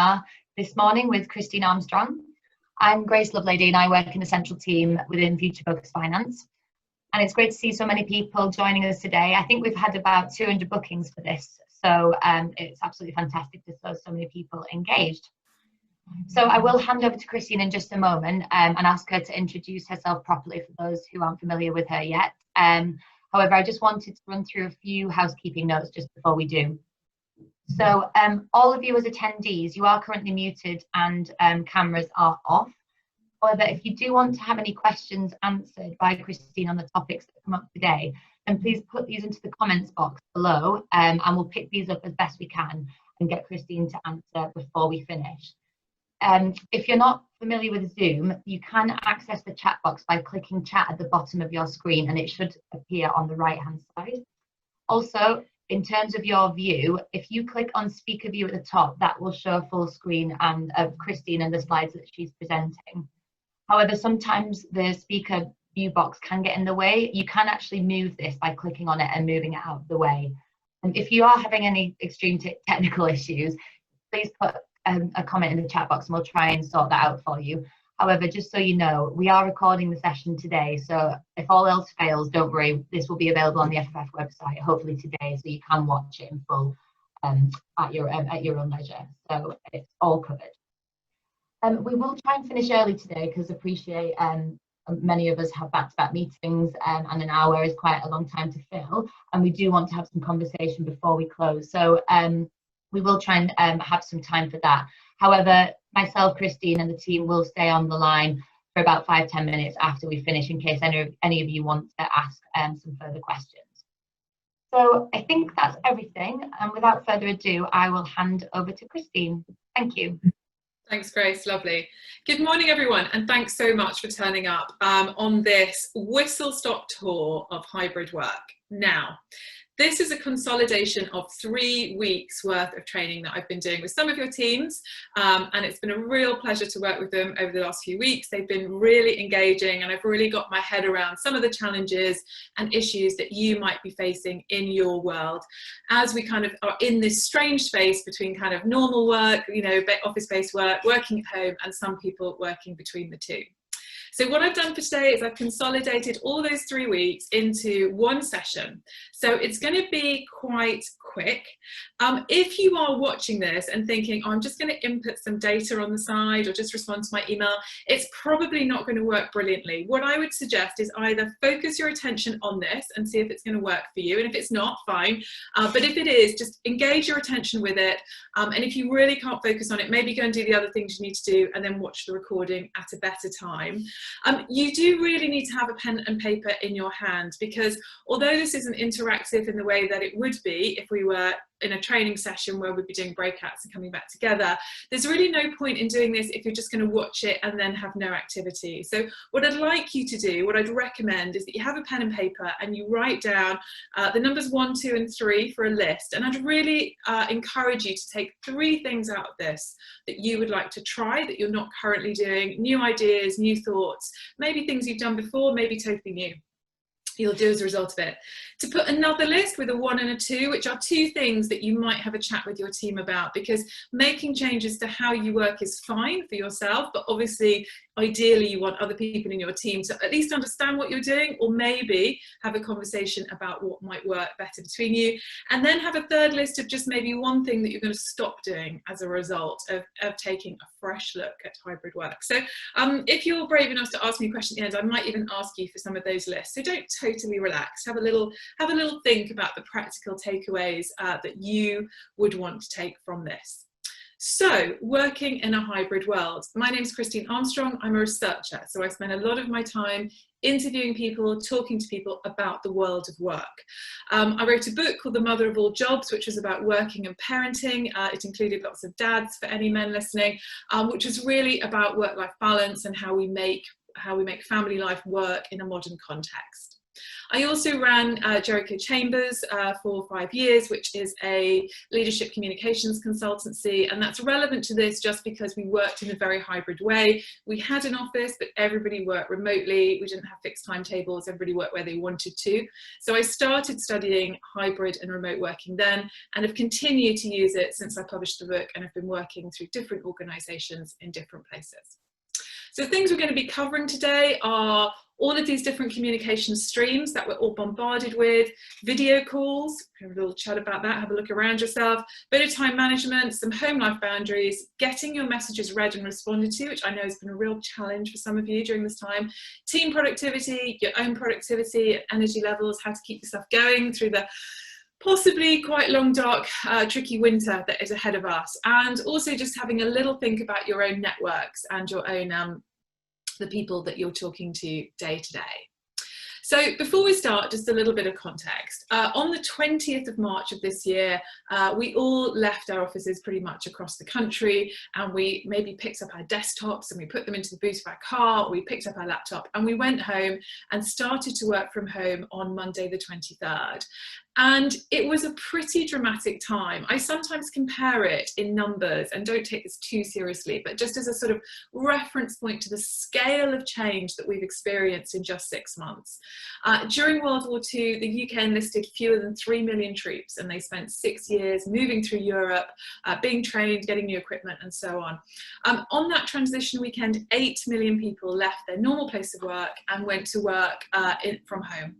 webinar this morning with Christine Armstrong. I'm Grace Lovelady and I work in the central team within Future Focus Finance. And it's great to see so many people joining us today. I think we've had about 200 bookings for this, so it's absolutely fantastic to see so many people engaged. So I will hand over to Christine in just a moment and ask her to introduce herself properly for those who aren't familiar with her yet. However, I just wanted to run through a few housekeeping notes just before we do. So all of you as attendees, you are currently muted and cameras are off. However, if you do want to have any questions answered by Christine on the topics that come up today, then please put these into the comments box below and we'll pick these up as best we can and get Christine to answer before we finish. If you're not familiar with Zoom, you can access the chat box by clicking chat at the bottom of your screen and it should appear on the right hand side. Also, in terms of your view, if you click on speaker view at the top, that will show a full screen and of Christine and the slides that she's presenting. However, sometimes the speaker view box can get in the way. You can actually move this by clicking on it and moving it out of the way. And if you are having any extreme technical issues, please put a comment in the chat box and we'll try and sort that out for you. However, just so you know, we are recording the session today, so if all else fails, don't worry, this will be available on the FFF website hopefully today, so you can watch it in full at your own leisure. So it's all covered. We will try and finish early today because appreciate many of us have back-to-back meetings and an hour is quite a long time to fill, and we do want to have some conversation before we close. So we will try and have some time for that. However, myself, Christine and the team will stay on the line for about 5–10 minutes after we finish in case any of you want to ask some further questions. So I think that's everything, and without further ado, I will hand over to Christine. Thank you. Thanks, Grace. Lovely. Good morning, everyone, and thanks so much for turning up on this whistle-stop tour of hybrid work. Now, this is a consolidation of 3 weeks worth of training that I've been doing with some of your teams, and it's been a real pleasure to work with them over the last few weeks. They've been really engaging and I've really got my head around some of the challenges and issues that you might be facing in your world as we kind of are in this strange space between kind of normal work, you know, office-based work, working at home, and some people working between the two. So what I've done for today is I've consolidated all those 3 weeks into one session. So it's going to be quite quick. If you are watching this and thinking, oh, I'm just going to input some data on the side or just respond to my email, it's probably not going to work brilliantly. What I would suggest is either focus your attention on this and see if it's going to work for you. And if it's not, fine. But if it is, just engage your attention with it. And if you really can't focus on it, maybe go and do the other things you need to do and then watch the recording at a better time. You do really need to have a pen and paper in your hand because although this isn't interactive in the way that it would be if we were in a training session where we'd be doing breakouts and coming back together, there's really no point in doing this if you're just going to watch it and then have no activity. So what I'd like you to do, what I'd recommend is that you have a pen and paper and you write down the numbers 1, 2 and 3 for a list, and I'd really encourage you to take 3 things out of this that you would like to try that you're not currently doing, new ideas, new thoughts, maybe things you've done before, maybe totally new. You'll do as a result of it. To put another list with a 1 and a 2, which are 2 things that you might have a chat with your team about, because making changes to how you work is fine for yourself, but obviously, ideally you want other people in your team to at least understand what you're doing, or maybe have a conversation about what might work better between you. And then have a 3rd list of just maybe 1 thing that you're going to stop doing as a result of taking a fresh look at hybrid work. So if you're brave enough to ask me a question at the end, I might even ask you for some of those lists. So don't totally relax. Have a little think about the practical takeaways that you would want to take from this. So, working in a hybrid world. My name is Christine Armstrong. I'm a researcher, so I spend a lot of my time interviewing people, talking to people about the world of work. I wrote a book called The Mother of All Jobs, which was about working and parenting. It included lots of dads for any men listening, which was really about work-life balance and how we make family life work in a modern context. I also ran Jericho Chambers for 5 years, which is a leadership communications consultancy, and that's relevant to this just because we worked in a very hybrid way. We had an office, but everybody worked remotely. We didn't have fixed timetables. Everybody worked where they wanted to. So I started studying hybrid and remote working then, and have continued to use it since I published the book, and have been working through different organisations in different places. So things we're going to be covering today are all of these different communication streams that we're all bombarded with, video calls, have a little chat about that, have a look around yourself, bit of time management, some home life boundaries, getting your messages read and responded to, which I know has been a real challenge for some of you during this time, team productivity, your own productivity, energy levels, how to keep yourself going through the possibly quite long, dark, tricky winter that is ahead of us, and also just having a little think about your own networks and your own the people that you're talking to day to day. So before we start, just a little bit of context. On the 20th of March of this year, we all left our offices pretty much across the country, and we maybe picked up our desktops and we put them into the boot of our car, or we picked up our laptop and we went home and started to work from home on Monday the 23rd. And it was a pretty dramatic time. I sometimes compare it in numbers, and don't take this too seriously, but just as a sort of reference point to the scale of change that we've experienced in just 6 months. During World War II, the UK enlisted fewer than 3 million troops, and they spent 6 years moving through Europe, being trained, getting new equipment, and so on. On that transition weekend, 8 million people left their normal place of work and went to work from home.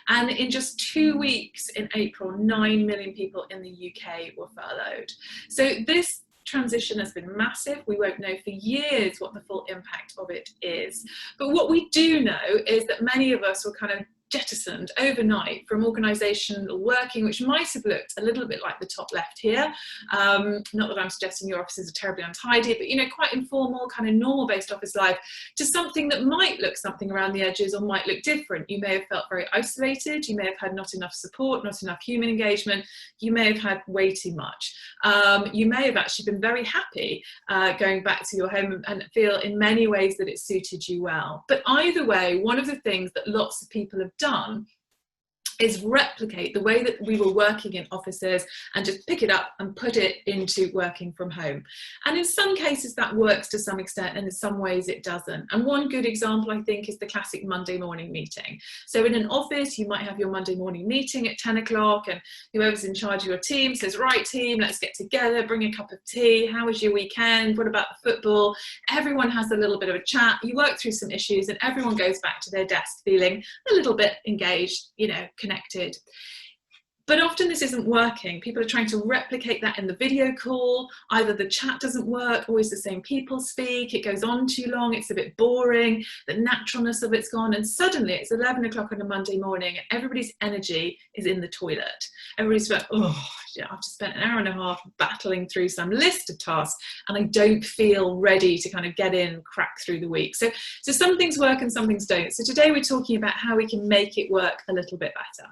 And in just 2 weeks in April, 9 million people in the UK were furloughed. So this transition has been massive. We won't know for years what the full impact of it is. But what we do know is that many of us were kind of jettisoned overnight from organisational working, which might have looked a little bit like the top left here. Not that I'm suggesting your offices are terribly untidy, but, you know, quite informal, kind of normal based office life, to something that might look something around the edges or might look different. You may have felt very isolated. You may have had not enough support, not enough human engagement. You may have had way too much. You may have actually been very happy going back to your home and feel in many ways that it suited you well. But either way, one of the things that lots of people have done is replicate the way that we were working in offices and just pick it up and put it into working from home. And in some cases that works to some extent, and in some ways it doesn't. And one good example, I think, is the classic Monday morning meeting. So in an office, you might have your Monday morning meeting at 10 o'clock, and whoever's in charge of your team says, right team, let's get together, bring a cup of tea, how was your weekend, what about the football? Everyone has a little bit of a chat, you work through some issues, and everyone goes back to their desk feeling a little bit engaged, you know, connected. But often this isn't working. People are trying to replicate that in the video call. Either the chat doesn't work, always the same people speak, it goes on too long, it's a bit boring, the naturalness of it's gone, and suddenly it's 11 o'clock on a Monday morning and everybody's energy is in the toilet. Everybody's like, oh, yeah, I've just spent an hour and a half battling through some list of tasks and I don't feel ready to kind of get in, crack through the week. So some things work and some things don't. So today we're talking about how we can make it work a little bit better.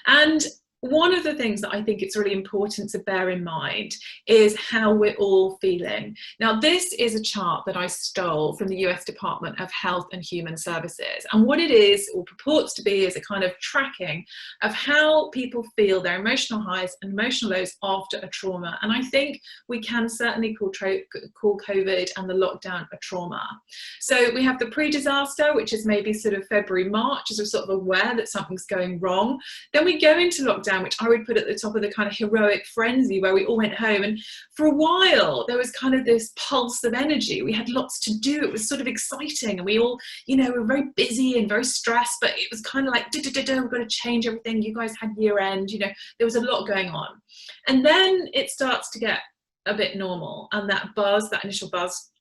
And one of the things that I think it's really important to bear in mind is how we're all feeling. Now, this is a chart that I stole from the US Department of Health and Human Services. And what it is, or purports to be, is a kind of tracking of how people feel, their emotional highs and emotional lows after a trauma. And I think we can certainly call COVID and the lockdown a trauma. So we have the pre-disaster, which is maybe sort of February, March, as we're sort of aware that something's going wrong. Then we go into lockdown, which I would put at the top of the kind of heroic frenzy where we all went home, and for a while there was kind of this pulse of energy. We had lots to do, it was sort of exciting, and we all, you know, were very busy and very stressed, but it was kind of like we've got to change everything. You guys had year end, you know, there was a lot going on. And then it starts to get a bit normal, and that buzz, that initial buzz,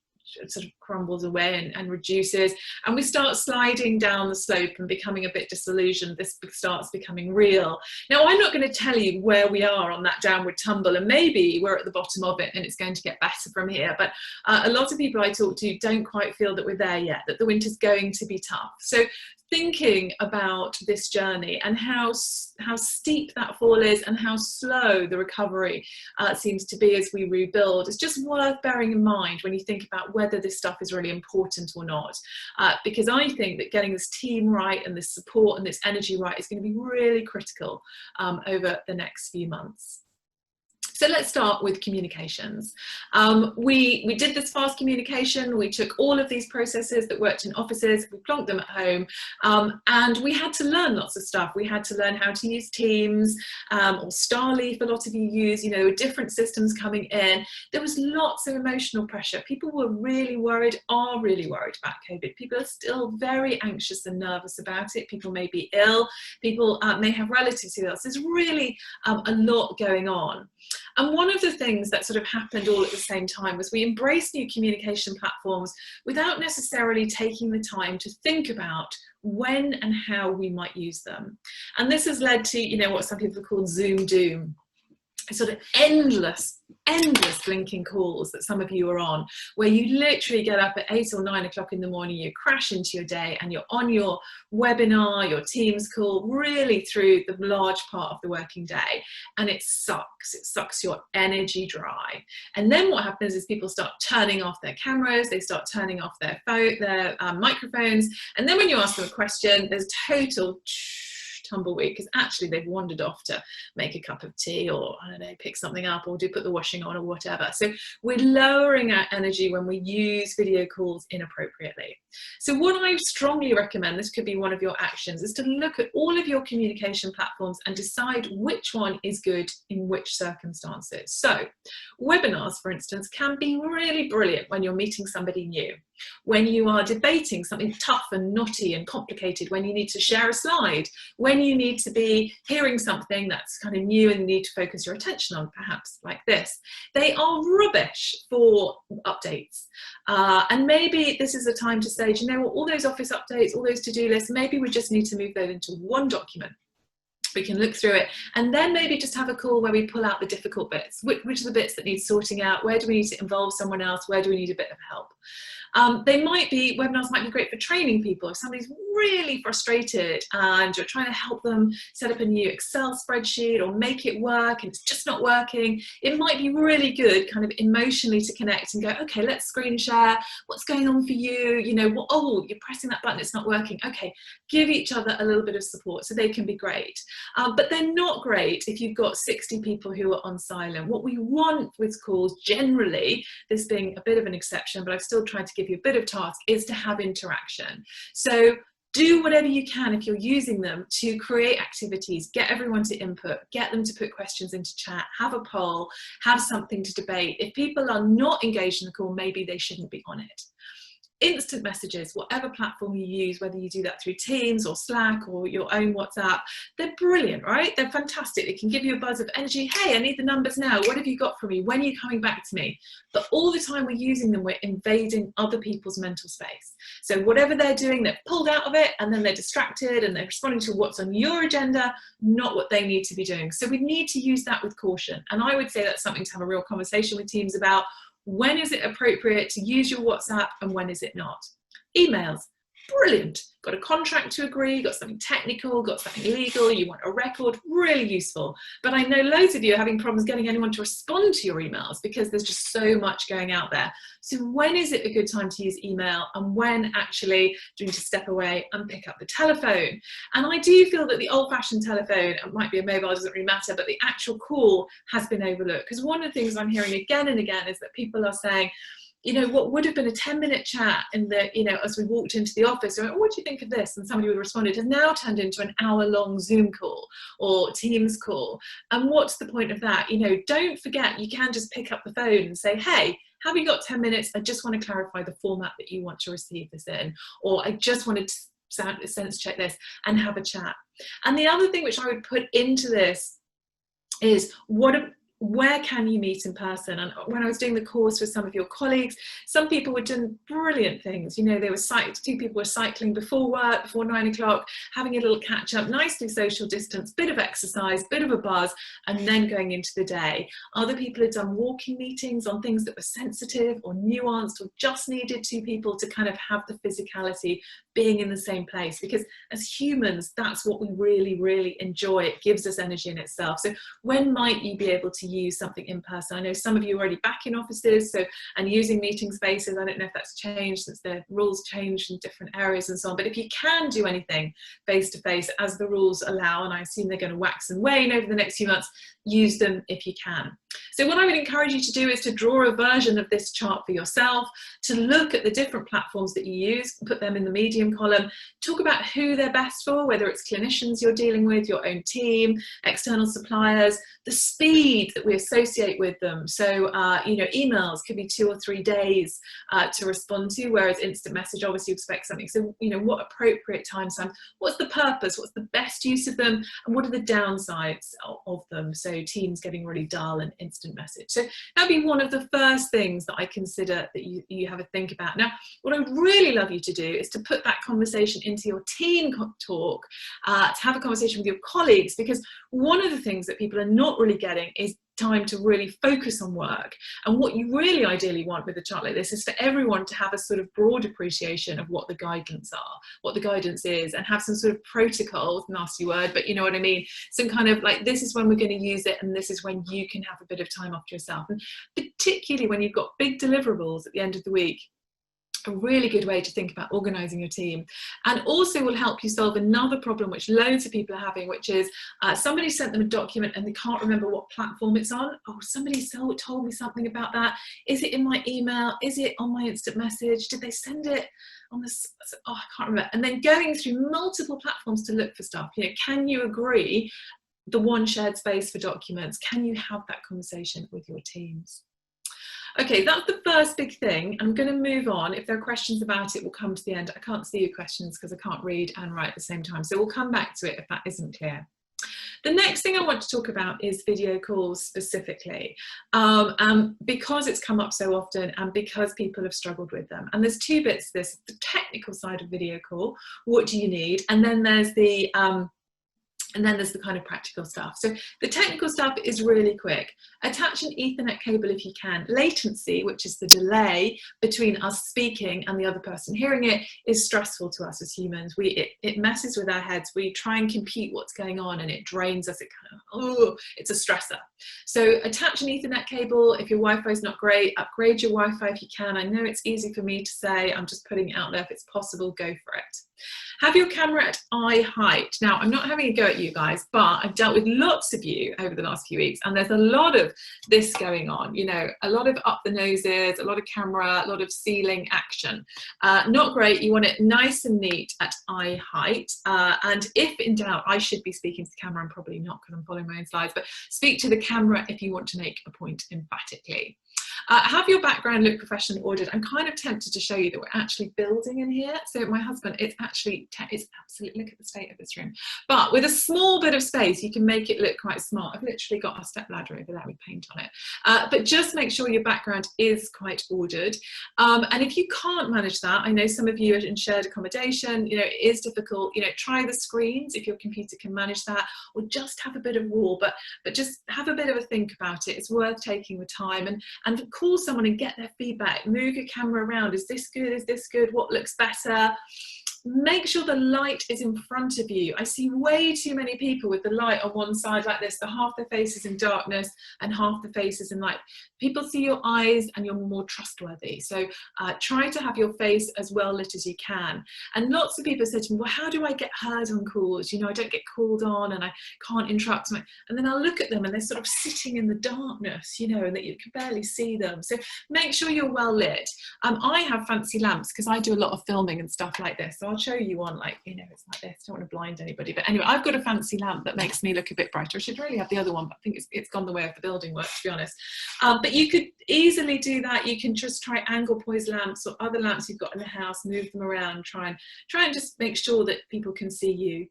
sort of crumbles away and reduces, and we start sliding down the slope and becoming a bit disillusioned. This starts becoming real. Now, I'm not going to tell you where we are on that downward tumble, and maybe we're at the bottom of it and it's going to get better from here, but a lot of people I talk to don't quite feel that we're there yet, that the winter's going to be tough. So thinking about this journey and how steep that fall is and how slow the recovery seems to be as we rebuild, it's just worth bearing in mind when you think about whether this stuff is really important or not. Because I think that getting this team right and this support and this energy right is going to be really critical over the next few months. So let's start with communications. We did this fast communication. We took all of these processes that worked in offices, we plonked them at home, and we had to learn lots of stuff. We had to learn how to use Teams or Starleaf, a lot of you use, you know, different systems coming in. There was lots of emotional pressure. People were really worried, are really worried about COVID. People are still very anxious and nervous about it. People may be ill. People may have relatives who are ill. So there's really a lot going on. And one of the things that sort of happened all at the same time was we embraced new communication platforms without necessarily taking the time to think about when and how we might use them. And this has led to, you know, what some people call Zoom doom. Sort of endless blinking calls that some of you are on, where you literally get up at 8 or 9 o'clock in the morning, you crash into your day and you're on your webinar, your Teams call, really through the large part of the working day, and it sucks your energy dry. And then what happens is people start turning off their cameras, they start turning off their microphones, and then when you ask them a question, there's total tumbleweed, because actually they've wandered off to make a cup of tea or, I don't know, pick something up or put the washing on or whatever. So we're lowering our energy when we use video calls inappropriately. So what I strongly recommend, this could be one of your actions, is to look at all of your communication platforms and decide which one is good in which circumstances. So webinars, for instance, can be really brilliant when you're meeting somebody new, when you are debating something tough and knotty and complicated, when you need to share a slide, when you need to be hearing something that's kind of new and you need to focus your attention on, perhaps like this. They are rubbish for updates. And maybe this is a time to say, do you know what, all those office updates, all those to-do lists, maybe we just need to move those into one document. We can look through it and then maybe just have a call where we pull out the difficult bits. Which are the bits that need sorting out? Where do we need to involve someone else? Where do we need a bit of help? Webinars might be great for training people. If somebody's really frustrated and you're trying to help them set up a new Excel spreadsheet or make it work and it's just not working, it might be really good kind of emotionally to connect and go, okay, let's screen share. What's going on for you? You know, oh, you're pressing that button, it's not working. Okay, give each other a little bit of support so they can be great. But they're not great if you've got 60 people who are on silent. What we want with calls generally, this being a bit of an exception, but I've still tried to give you a bit of task, is to have interaction. So do whatever you can if you're using them to create activities, get everyone to input, get them to put questions into chat, have a poll, have something to debate. If people are not engaged in the call, maybe they shouldn't be on it. Instant messages, whatever platform you use, whether you do that through Teams or Slack or your own WhatsApp, they're brilliant, right? They're fantastic. They can give you a buzz of energy. Hey, I need the numbers now. What have you got for me? When are you coming back to me? But all the time we're using them, we're invading other people's mental space. So whatever they're doing, they're pulled out of it and then they're distracted and they're responding to what's on your agenda, not what they need to be doing. So we need to use that with caution. And I would say that's something to have a real conversation with teams about. When is it appropriate to use your WhatsApp and when is it not? Emails, brilliant. Got a contract to agree, got something technical, got something legal, you want a record, really useful. But I know loads of you are having problems getting anyone to respond to your emails because there's just so much going out there. So when is it a good time to use email and when actually do you need to step away and pick up the telephone? And I do feel that the old-fashioned telephone, it might be a mobile, doesn't really matter, but the actual call has been overlooked. Because one of the things I'm hearing again and again is that people are saying, you know, what would have been a 10-minute chat in the, you know, as we walked into the office, or, oh, what do you think of this? And somebody would have responded, has now turned into an hour-long Zoom call or Teams call. And what's the point of that? You know, don't forget, you can just pick up the phone and say, hey, have you got 10 minutes? I just want to clarify the format that you want to receive this in, or I just wanted to sense check this and have a chat. And the other thing which I would put into this is where can you meet in person? And when I was doing the course with some of your colleagues, some people were doing brilliant things. You know, they were two people were cycling before work, before 9 o'clock, having a little catch up, nicely social distance, bit of exercise, bit of a buzz, and then going into the day. Other people had done walking meetings on things that were sensitive or nuanced or just needed two people to kind of have the physicality being in the same place, because as humans, that's what we really, really enjoy. It gives us energy in itself. So when might you be able to use something in person? I know some of you are already back in offices, so, and using meeting spaces. I don't know if that's changed since the rules changed in different areas and so on, but if you can do anything face to face as the rules allow, and I assume they're going to wax and wane over the next few months, use them if you can. So what I would encourage you to do is to draw a version of this chart for yourself, to look at the different platforms that you use, put them in the medium column, talk about who they're best for, whether it's clinicians you're dealing with, your own team, external suppliers, the speed that we associate with them. So, you know, emails could be 2 or 3 days to respond to, whereas instant message, obviously you expect something. So, you know, what appropriate time time? What's the purpose? What's the best use of them? And what are the downsides of them? So Teams getting really dull and instant message. So that'd be one of the first things that I consider that you have a think about. Now, what I would really love you to do is to put that conversation into your team talk, to have a conversation with your colleagues, because one of the things that people are not really getting is time to really focus on work. And what you really ideally want with a chart like this is for everyone to have a sort of broad appreciation of what the guidance are, what the guidance is, and have some sort of protocol, nasty word, but you know what I mean, some kind of like, this is when we're going to use it, and this is when you can have a bit of time off to yourself. And particularly when you've got big deliverables at the end of the week, a really good way to think about organising your team, and also will help you solve another problem which loads of people are having, which is somebody sent them a document and they can't remember what platform it's on. Oh, somebody told me something about that. Is it in my email? Is it on my instant message? Did they send it on this? Oh, I can't remember. And then going through multiple platforms to look for stuff. You know, can you agree the one shared space for documents? Can you have that conversation with your teams? Okay, that's the first big thing. I'm going to move on. If there are questions about it, we'll come to the end. I can't see your questions because I can't read and write at the same time. So we'll come back to it if that isn't clear. The next thing I want to talk about is video calls specifically, because it's come up so often and because people have struggled with them. And there's two bits to this: the technical side of video call, what do you need? And then there's the kind of practical stuff. So the technical stuff is really quick. Attach an Ethernet cable if you can. Latency, which is the delay between us speaking and the other person hearing it, is stressful to us as humans. It messes with our heads. We try and compute what's going on and it drains us. It kind of, it's a stressor. So attach an Ethernet cable. If your Wi-Fi is not great, upgrade your Wi-Fi if you can. I know it's easy for me to say, I'm just putting it out there. If it's possible, go for it. Have your camera at eye height. Now, I'm not having a go at you guys, but I've dealt with lots of you over the last few weeks, and there's a lot of this going on, you know, a lot of up the noses, a lot of camera, a lot of ceiling action. Not great. You want it nice and neat at eye height. And if in doubt, I should be speaking to the camera. I'm probably not because I'm following my own slides, but speak to the camera if you want to make a point emphatically. Have your background look professionally ordered. I'm kind of tempted to show you that we're actually building in here. So my husband, it's absolutely, look at the state of this room. But with a small bit of space, you can make it look quite smart. I've literally got a step ladder over there with paint on it. But just make sure your background is quite ordered. And if you can't manage that, I know some of you are in shared accommodation, you know, it is difficult, you know, try the screens if your computer can manage that, or just have a bit of wall, but just have a bit of a think about it. It's worth taking the time and call someone and get their feedback. Move your camera around. Is this good? Is this good? What looks better? Make sure the light is in front of you. I see way too many people with the light on one side like this, the half their face is in darkness and half the face is in light. People see your eyes and you're more trustworthy. So try to have your face as well lit as you can. And lots of people say to me, well, how do I get heard on calls? You know, I don't get called on and I can't interrupt. And then I'll look at them and they're sort of sitting in the darkness, you know, and that you can barely see them. So make sure you're well lit. I have fancy lamps because I do a lot of filming and stuff like this. So I'll show you one, like, you know, it's like this. Don't want to blind anybody, but anyway, I've got a fancy lamp that makes me look a bit brighter. I should really have the other one, but I think it's gone the way of the building work, to be honest. But you could easily do that. You can just try angle poise lamps or other lamps you've got in the house, move them around, try and just make sure that people can see you.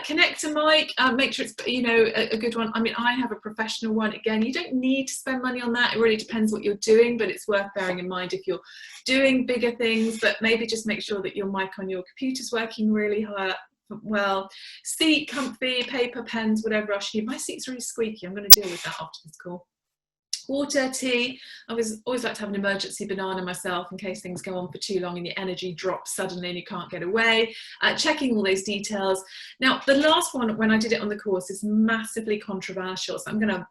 Connect a mic, make sure it's, you know, a good one. I mean, I have a professional one. Again, you don't need to spend money on that. It really depends what you're doing, but it's worth bearing in mind if you're doing bigger things. But maybe just make sure that your mic on your computer's working really well. Seat comfy, paper, pens, whatever else you need. My seat's really squeaky. I'm going to deal with that after this call. Water, tea. I always like to have an emergency banana myself in case things go on for too long and your energy drops suddenly and you can't get away. Checking all those details. Now, the last one, when I did it on the course, is massively controversial. So I'm going to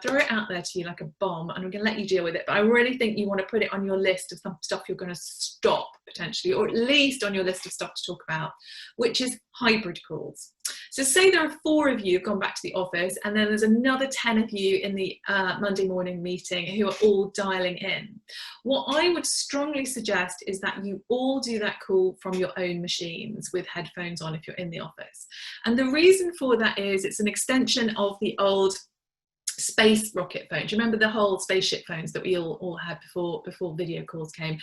throw it out there to you like a bomb, and I'm going to let you deal with it. But I really think you want to put it on your list of some stuff you're going to stop potentially, or at least on your list of stuff to talk about, which is hybrid calls. So say there are 4 of you who've gone back to the office, and then there's another 10 of you in the Monday morning meeting who are all dialing in. What I would strongly suggest is that you all do that call from your own machines with headphones on if you're in the office. And the reason for that is it's an extension of the old space rocket phones. You remember the whole spaceship phones that we all had before video calls came,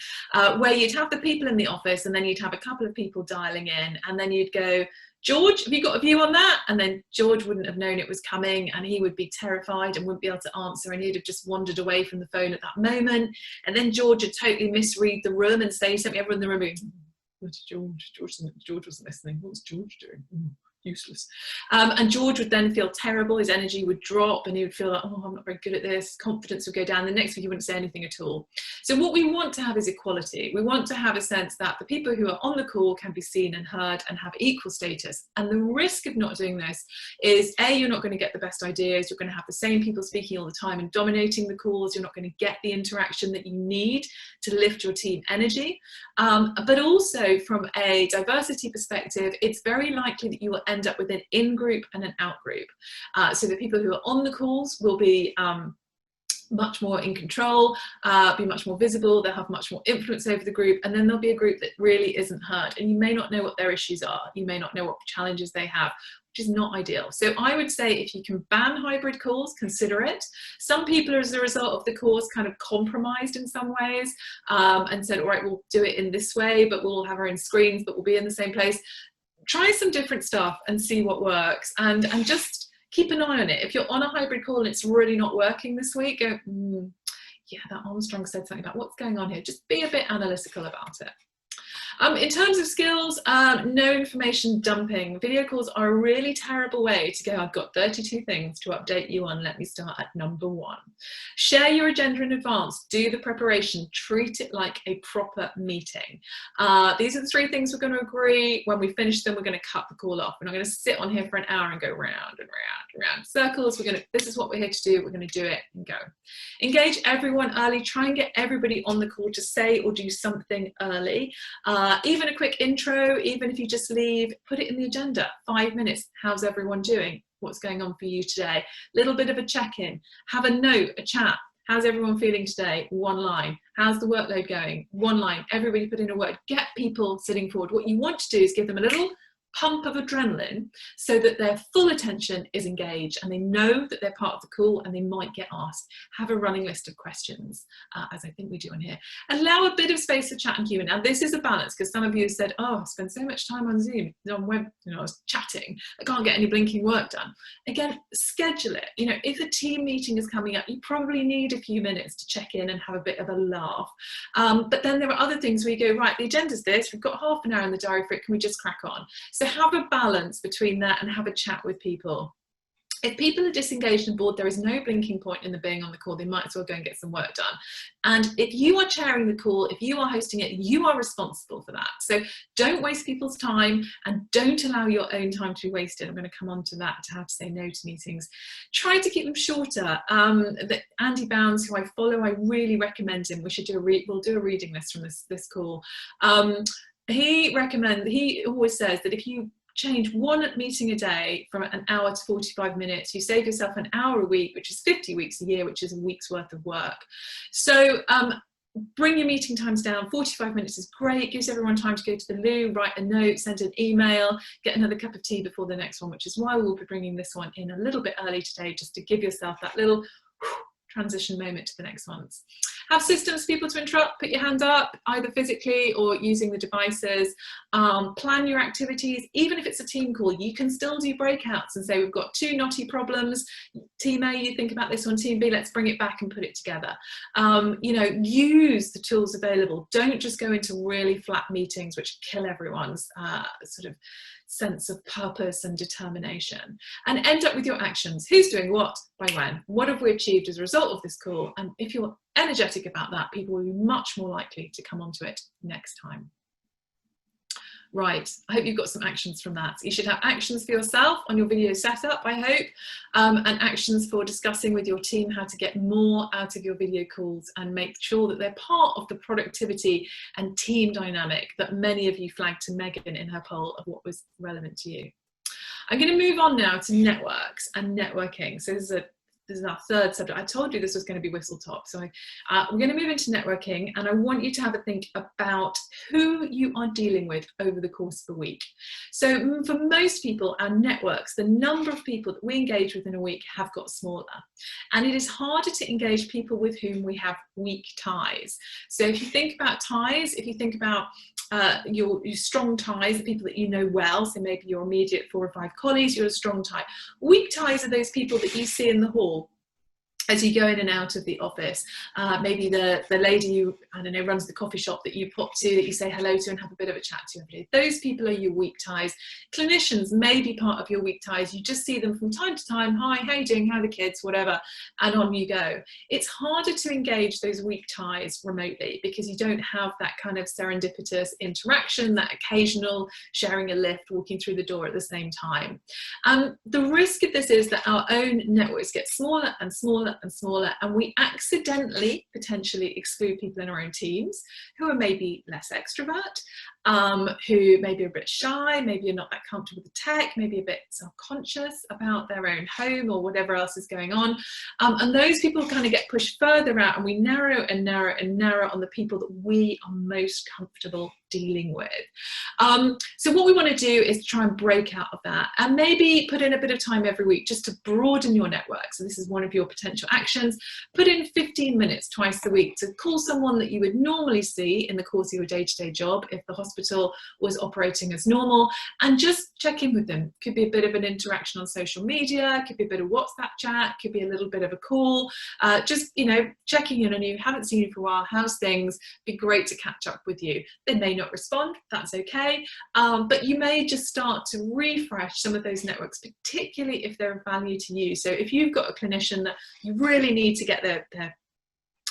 where you'd have the people in the office and then you'd have a couple of people dialing in, and then you'd go, George, have you got a view on that? And then George wouldn't have known it was coming, and he would be terrified and wouldn't be able to answer, and he'd have just wandered away from the phone at that moment. And then George would totally misread the room and say something, everyone in the room would, what's George? George wasn't listening. What's George doing? Useless. And George would then feel terrible, his energy would drop, and he would feel like, oh, I'm not very good at this, confidence would go down. The next week he wouldn't say anything at all. So what we want to have is equality. We want to have a sense that the people who are on the call can be seen and heard and have equal status. And the risk of not doing this is, A, you're not going to get the best ideas, you're going to have the same people speaking all the time and dominating the calls, you're not going to get the interaction that you need to lift your team energy. But also from a diversity perspective, it's very likely that you will end up with an in-group and an out-group. So the people who are on the calls will be much more in control, be much more visible, they'll have much more influence over the group, and then there'll be a group that really isn't heard, and you may not know what their issues are, you may not know what challenges they have, which is not ideal. So I would say if you can ban hybrid calls, consider it. Some people, as a result of the course, kind of compromised in some ways and said, all right, we'll do it in this way, but we'll all have our own screens, but we'll be in the same place. Try some different stuff and see what works, and just keep an eye on it. If you're on a hybrid call and it's really not working this week, go, yeah, that Armstrong said something about what's going on here. Just be a bit analytical about it. In terms of skills, no information dumping. Video calls are a really terrible way to go, I've got 32 things to update you on, let me start at number 1. Share your agenda in advance, do the preparation, treat it like a proper meeting. These are the 3 things we're going to agree. When we finish them, we're going to cut the call off. We're not going to sit on here for an hour and go round and round and round circles. This is what we're here to do, we're going to do it and go. Engage everyone early, try and get everybody on the call to say or do something early. Even a quick intro, even if you just leave, put it in the agenda, 5 minutes, how's everyone doing? What's going on for you today? Little bit of a check-in, have a note, a chat, how's everyone feeling today? 1 line. How's the workload going? 1 line. Everybody put in a word, get people sitting forward. What you want to do is give them a little pump of adrenaline so that their full attention is engaged and they know that they're part of the call and they might get asked. Have a running list of questions, as I think we do in here. Allow a bit of space for chat and Q&A. Now this is a balance, because some of you have said, oh, I spend so much time on Zoom, on web, I was chatting, I can't get any blinking work done. Again, schedule it. If a team meeting is coming up, you probably need a few minutes to check in and have a bit of a laugh. But then there are other things where you go, right, the agenda's this, we've got half an hour in the diary for it, can we just crack on? So have a balance between that and have a chat with people. If people are disengaged and bored, there is no blinking point in the being on the call. They might as well go and get some work done. And if you are chairing the call, if you are hosting it, you are responsible for that. So don't waste people's time and don't allow your own time to be wasted. I'm going to come on to that, to how to say no to meetings. Try to keep them shorter. Andy Bounds, who I follow, I really recommend him. We'll do a reading list from this call. He always says that if you change 1 meeting a day from an hour to 45 minutes, you save yourself an hour a week, which is 50 weeks a year, which is a week's worth of work. So bring your meeting times down. 45 minutes is great, gives everyone time to go to the loo, write a note, send an email, get another cup of tea before the next one, which is why we'll be bringing this one in a little bit early today, just to give yourself that little transition moment to the next ones. Have systems for people to interrupt, put your hand up, either physically or using the devices. Plan your activities. Even if it's a team call, you can still do breakouts and say, we've got 2 knotty problems. Team A, you think about this one. Team B, let's bring it back and put it together. You know, use the tools available. Don't just go into really flat meetings, which kill everyone's sort of sense of purpose and determination, and end up with your actions. Who's doing what, by when? What have we achieved as a result of this call? And if you're energetic about that, people will be much more likely to come onto it next time. Right, I hope you've got some actions from that. You should have actions for yourself on your video setup, I hope, and actions for discussing with your team how to get more out of your video calls and make sure that they're part of the productivity and team dynamic that many of you flagged to Megan in her poll of what was relevant to you. I'm going to move on now to networks and networking. So this is our third subject. I told you this was going to be whistle top. So we're going to move into networking, and I want you to have a think about who you are dealing with over the course of a week. So for most people, our networks, the number of people that we engage with in a week have got smaller. And it is harder to engage people with whom we have weak ties. So if you think about ties, if you think about your strong ties, the people that you know well, so maybe your immediate 4 or 5 colleagues, you're a strong tie. Weak ties are those people that you see in the hall as you go in and out of the office. Maybe the lady who, I don't know, runs the coffee shop that you pop to, that you say hello to and have a bit of a chat to every day. Those people are your weak ties. Clinicians may be part of your weak ties. You just see them from time to time. Hi, how you doing? How are the kids? Whatever. And on you go. It's harder to engage those weak ties remotely because you don't have that kind of serendipitous interaction, that occasional sharing a lift, walking through the door at the same time. The risk of this is that our own networks get smaller and smaller and smaller, and we accidentally potentially exclude people in our own teams who are maybe less extrovert, who maybe are a bit shy, maybe are not that comfortable with the tech, maybe a bit self-conscious about their own home or whatever else is going on. And those people kind of get pushed further out, and we narrow and narrow and narrow on the people that we are most comfortable dealing with. So what we want to do is try and break out of that, and maybe put in a bit of time every week just to broaden your network. So this is one of your potential actions. Put in 15 minutes twice a week to call someone that you would normally see in the course of your day-to-day job if the hospital was operating as normal, and just check in with them. Could be a bit of an interaction on social media, could be a bit of WhatsApp chat, could be a little bit of a call, just, you know, checking in on you. Haven't seen you for a while, how's things? Be great to catch up with you. They may not respond, that's okay, but you may just start to refresh some of those networks, particularly if they're of value to you. So if you've got a clinician that you really need to get their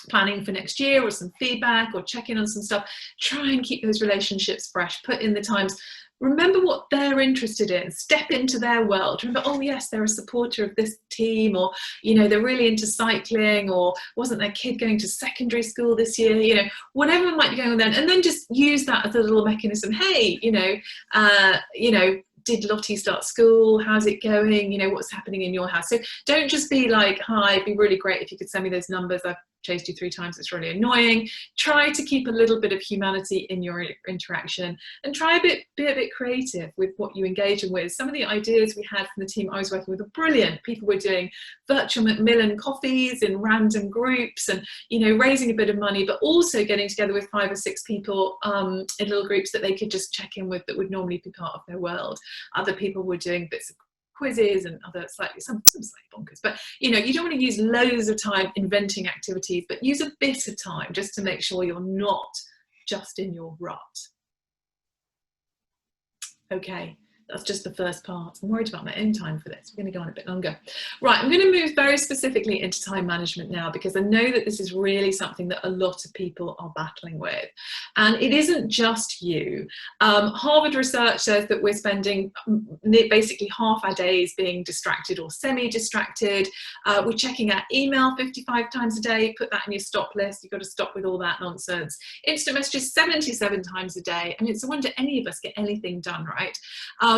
planning for next year or some feedback or check in on some stuff, try and keep those relationships fresh. Put in the times. Remember what they're interested in. Step into their world. Remember, oh yes, they're a supporter of this team, or, you know, they're really into cycling, or wasn't their kid going to secondary school this year? You know, whatever might be going on then, and then just use that as a little mechanism. Hey, you know, did Lottie start school? How's it going? You know, what's happening in your house? So don't just be like, hi, it'd be really great if you could send me those numbers. I've chased you 3 times, it's really annoying. Try to keep a little bit of humanity in your interaction, and try be a bit creative with what you engage in with. Some of the ideas we had from the team I was working with were brilliant. People were doing virtual Macmillan coffees in random groups, and, you know, raising a bit of money, but also getting together with 5 or 6 people in little groups that they could just check in with that would normally be part of their world. Other people were doing bits of quizzes and other some slightly bonkers, but, you know, you don't want to use loads of time inventing activities, but use a bit of time just to make sure you're not just in your rut. Okay, that's just the first part. I'm worried about my own time for this. We're going to go on a bit longer. Right, I'm going to move very specifically into time management now, because I know that this is really something that a lot of people are battling with. And it isn't just you. Harvard research says that we're spending basically half our days being distracted or semi-distracted. We're checking our email 55 times a day. Put that in your stop list. You've got to stop with all that nonsense. Instant messages 77 times a day. I mean, it's a wonder any of us get anything done, right?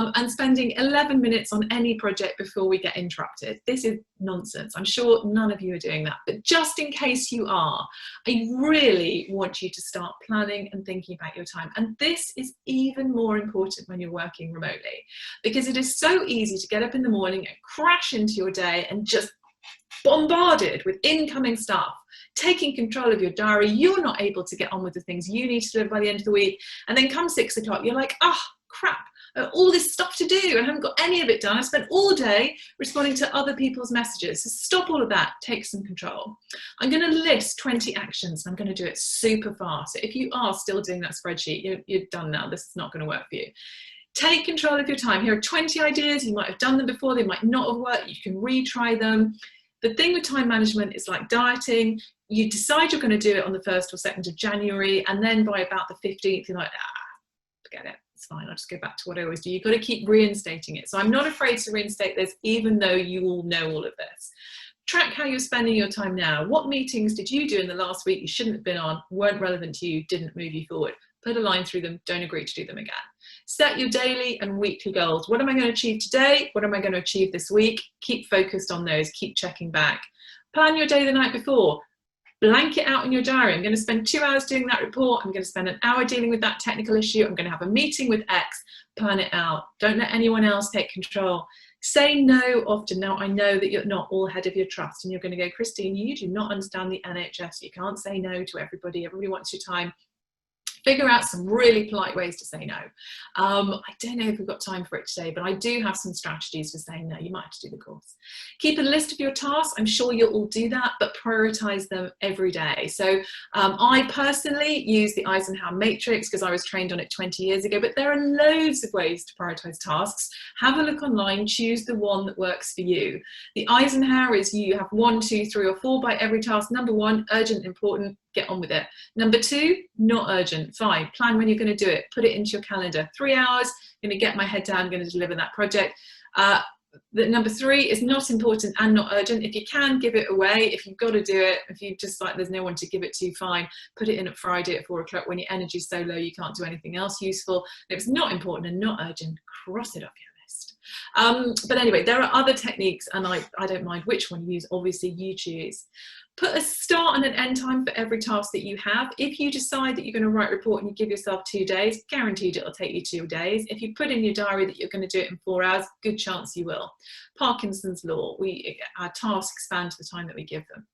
And spending 11 minutes on any project before we get interrupted. This is nonsense. I'm sure none of you are doing that, but just in case you are, I really want you to start planning and thinking about your time. And this is even more important when you're working remotely, because it is so easy to get up in the morning and crash into your day and just bombarded with incoming stuff, taking control of your diary. You're not able to get on with the things you need to do by the end of the week. And then come 6 o'clock, you're like, oh, crap. All this stuff to do. I haven't got any of it done. I spent all day responding to other people's messages. So stop all of that. Take some control. I'm going to list 20 actions. And I'm going to do it super fast. So if you are still doing that spreadsheet, you're done now. This is not going to work for you. Take control of your time. Here are 20 ideas. You might have done them before. They might not have worked. You can retry them. The thing with time management is like dieting. You decide you're going to do it on the 1st or 2nd of January. And then by about the 15th, you're like, forget it. It's fine, I'll just go back to what I always do. You've got to keep reinstating it. So I'm not afraid to reinstate this, even though you all know all of this. Track how you're spending your time now. What meetings did you do in the last week you shouldn't have been on, weren't relevant to you, didn't move you forward? Put a line through them, don't agree to do them again. Set your daily and weekly goals. What am I going to achieve today? What am I going to achieve this week? Keep focused on those, keep checking back. Plan your day the night before. Blank it out in your diary. I'm going to spend 2 hours doing that report. I'm going to spend an hour dealing with that technical issue. I'm going to have a meeting with X. Plan it out. Don't let anyone else take control. Say no often. Now, I know that you're not all head of your trust and you're going to go, Christine, you do not understand the NHS. You can't say no to everybody. Everybody wants your time. Figure out some really polite ways to say no. I don't know if we've got time for it today, but I do have some strategies for saying no. You might have to do the course. Keep a list of your tasks. I'm sure you'll all do that, but prioritize them every day. So I personally use the Eisenhower matrix because I was trained on it 20 years ago, but there are loads of ways to prioritize tasks. Have a look online, choose the one that works for you. The Eisenhower is you have 1, 2, 3 or 4 by every task. Number 1, urgent, important. Get on with it. Number 2, not urgent. Fine. Plan when you're going to do it. Put it into your calendar. 3 hours, I'm going to get my head down, I'm going to deliver that project. Number 3 is not important and not urgent. If you can, give it away. If you've got to do it, if you just like there's no one to give it to, fine. Put it in at Friday at 4 o'clock when your energy's so low you can't do anything else useful. If it's not important and not urgent, cross it off your list. But anyway, there are other techniques and I don't mind which one you use. Obviously, you choose. Put a start and an end time for every task that you have. If you decide that you're going to write a report and you give yourself 2 days, guaranteed it'll take you 2 days. If you put in your diary that you're going to do it in 4 hours, good chance you will. Parkinson's law, our tasks expand to the time that we give them.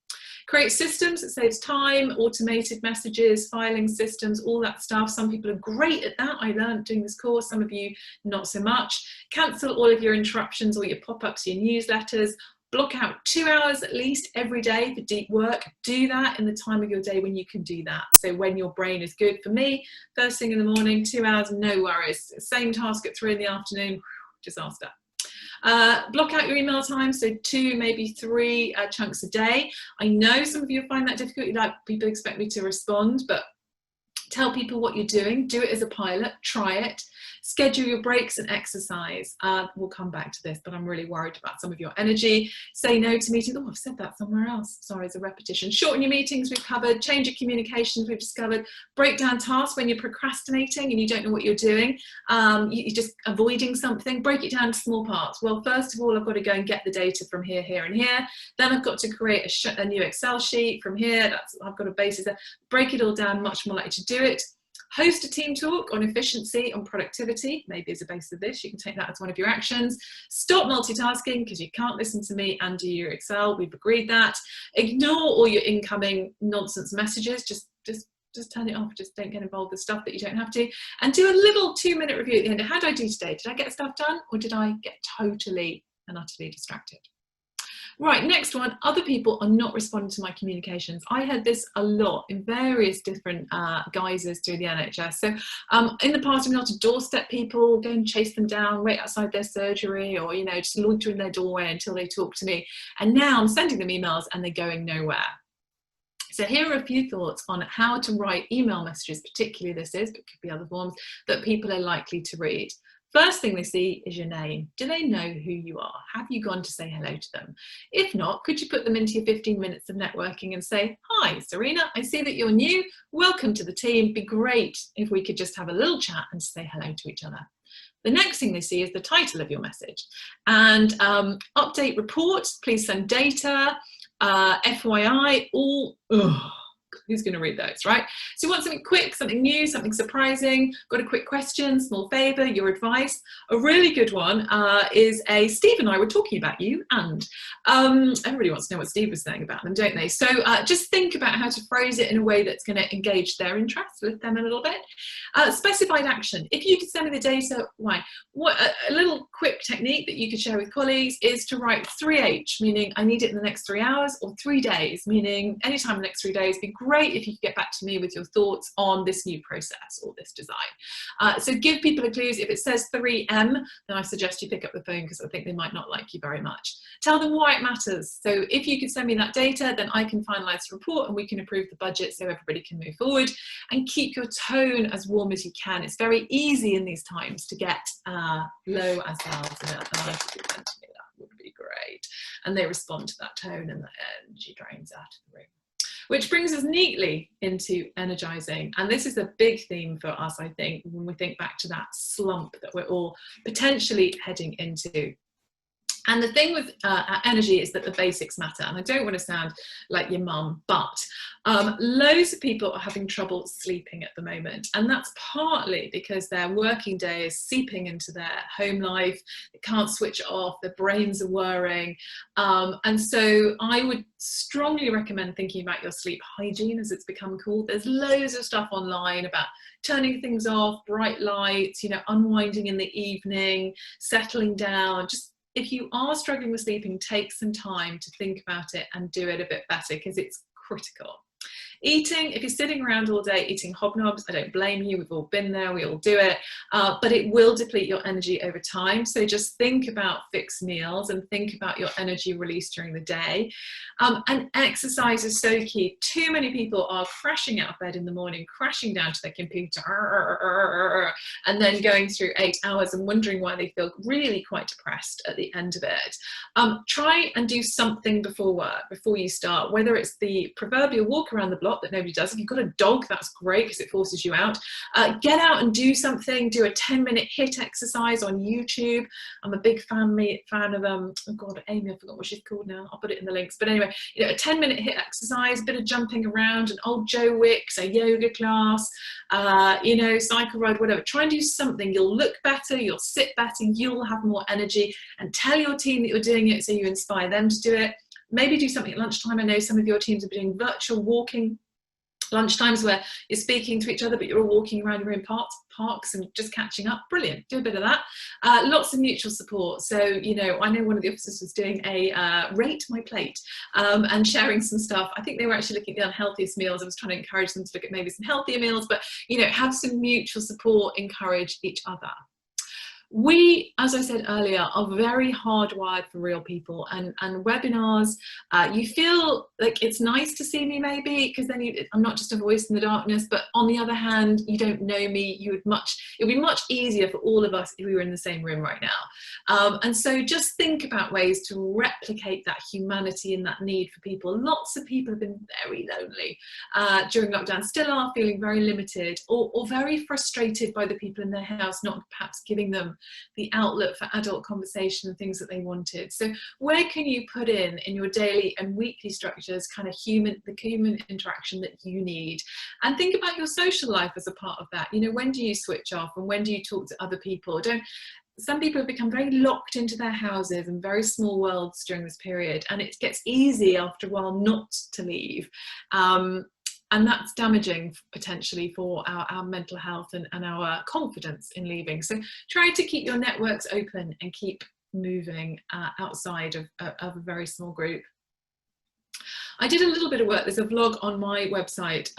Create systems that saves time, automated messages, filing systems, all that stuff. Some people are great at that. I learned doing this course, some of you not so much. Cancel all of your interruptions or your pop-ups, your newsletters. Block out 2 hours at least every day for deep work. Do that in the time of your day when you can do that. So when your brain is good. For me, first thing in the morning, 2 hours, no worries. Same task at 3 in the afternoon, disaster. Block out your email time, so 2, maybe 3 chunks a day. I know some of you find that difficult. Like, people expect me to respond, but tell people what you're doing. Do it as a pilot. Try it. Schedule your breaks and exercise. We'll come back to this, but I'm really worried about some of your energy. Say no to meetings. Oh, I've said that somewhere else. Sorry, it's a repetition. Shorten your meetings, we've covered. Change your communications, we've discovered. Break down tasks when you're procrastinating and you don't know what you're doing. You're just avoiding something. Break it down to small parts. Well, first of all, I've got to go and get the data from here, here, and here. Then I've got to create a new Excel sheet from here. I've got a basis there. Break it all down, much more likely to do it. Host a team talk on efficiency, on productivity, maybe as a base of this. You can take that as one of your actions. Stop multitasking because you can't listen to me and do your Excel. We've agreed that. Ignore all your incoming nonsense messages. Just turn it off. Just don't get involved with stuff that you don't have to. And do a little 2-minute review at the end. How did I do today? Did I get stuff done or did I get totally and utterly distracted? Right, next one, other people are not responding to my communications. I had this a lot in various different guises through the NHS. So in the past, I'm able to doorstep people, go and chase them down, wait outside their surgery, or, you know, just loiter in their doorway until they talk to me. And now I'm sending them emails and they're going nowhere. So here are a few thoughts on how to write email messages, particularly this is, but it could be other forms, that people are likely to read. First thing they see is your name. Do they know who you are? Have you gone to say hello to them? If not, could you put them into your 15 minutes of networking and say, hi, Serena, I see that you're new. Welcome to the team. Be great if we could just have a little chat and say hello to each other. The next thing they see is the title of your message. And update report, please send data, FYI, all, Who's going to read those, right? So you want something quick, something new, something surprising, got a quick question, small favour, your advice. A really good one is Steve and I were talking about you, and everybody wants to know what Steve was saying about them, don't they? So just think about how to phrase it in a way that's going to engage their interest, lift them a little bit. Specified action. If you could send me the data, why? A little quick technique that you could share with colleagues is to write 3H, meaning I need it in the next 3 hours, or 3 days, meaning anytime in the next 3 days. It'd be great if you could get back to me with your thoughts on this new process or this design. So give people a clue. If it says 3M, then I suggest you pick up the phone, because I think they might not like you very much. Tell them why it matters. So if you could send me that data, then I can finalise the report and we can approve the budget so everybody can move forward. And keep your tone as warm as you can. It's very easy in these times to get low as well. If you send to me, that would be great. And they respond to that tone, and the energy drains out of the room. Which brings us neatly into energising. And this is a big theme for us, I think, when we think back to that slump that we're all potentially heading into. And the thing with energy is that the basics matter. And I don't want to sound like your mum, but loads of people are having trouble sleeping at the moment. And that's partly because their working day is seeping into their home life. They can't switch off, their brains are whirring. And so I would strongly recommend thinking about your sleep hygiene, as it's become called. There's loads of stuff online about turning things off, bright lights, you know, unwinding in the evening, settling down. Just if you are struggling with sleeping, take some time to think about it and do it a bit better, because it's critical. Eating, if you're sitting around all day eating hobnobs, I don't blame you, we've all been there, we all do it, but it will deplete your energy over time. So just think about fixed meals and think about your energy release during the day. And exercise is so key. Too many people are crashing out of bed in the morning, crashing down to their computer, and then going through 8 hours and wondering why they feel really quite depressed at the end of it. Try and do something before work, before you start, whether it's the proverbial walk around the block that nobody does. If you've got a dog, that's great because it forces you out. Get out and do something. Do a 10-minute HIIT exercise on YouTube. I'm a big fan of oh god, Amy, I forgot what she's called now. I'll put it in the links. But anyway, you know, a 10-minute HIIT exercise, a bit of jumping around, an old Joe Wicks, a yoga class, you know, cycle ride, whatever. Try and do something. You'll look better, you'll sit better, you'll have more energy, and tell your team that you're doing it so you inspire them to do it. Maybe do something at lunchtime. I know some of your teams are doing virtual walking lunchtimes where you're speaking to each other, but you're all walking around your own parks and just catching up. Brilliant. Do a bit of that. Lots of mutual support. So, you know, I know one of the officers was doing a rate my plate and sharing some stuff. I think they were actually looking at the unhealthiest meals. I was trying to encourage them to look at maybe some healthier meals, but, you know, have some mutual support, encourage each other. We, as I said earlier, are very hardwired for real people, and webinars, you feel like it's nice to see me maybe, because then I'm not just a voice in the darkness, but on the other hand, you don't know me. It would be much easier for all of us if we were in the same room right now. And so just think about ways to replicate that humanity and that need for people. Lots of people have been very lonely during lockdown, still are feeling very limited or very frustrated by the people in their house not perhaps giving them the outlet for adult conversation and things that they wanted. So where can you put in your daily and weekly structures kind of the human interaction that you need? And think about your social life as a part of that. You know, when do you switch off and when do you talk to other people? Some people have become very locked into their houses and very small worlds during this period, and it gets easy after a while not to leave. And that's damaging potentially for our mental health and our confidence in leaving. So try to keep your networks open and keep moving outside of a very small group. I did a little bit of work, there's a vlog on my website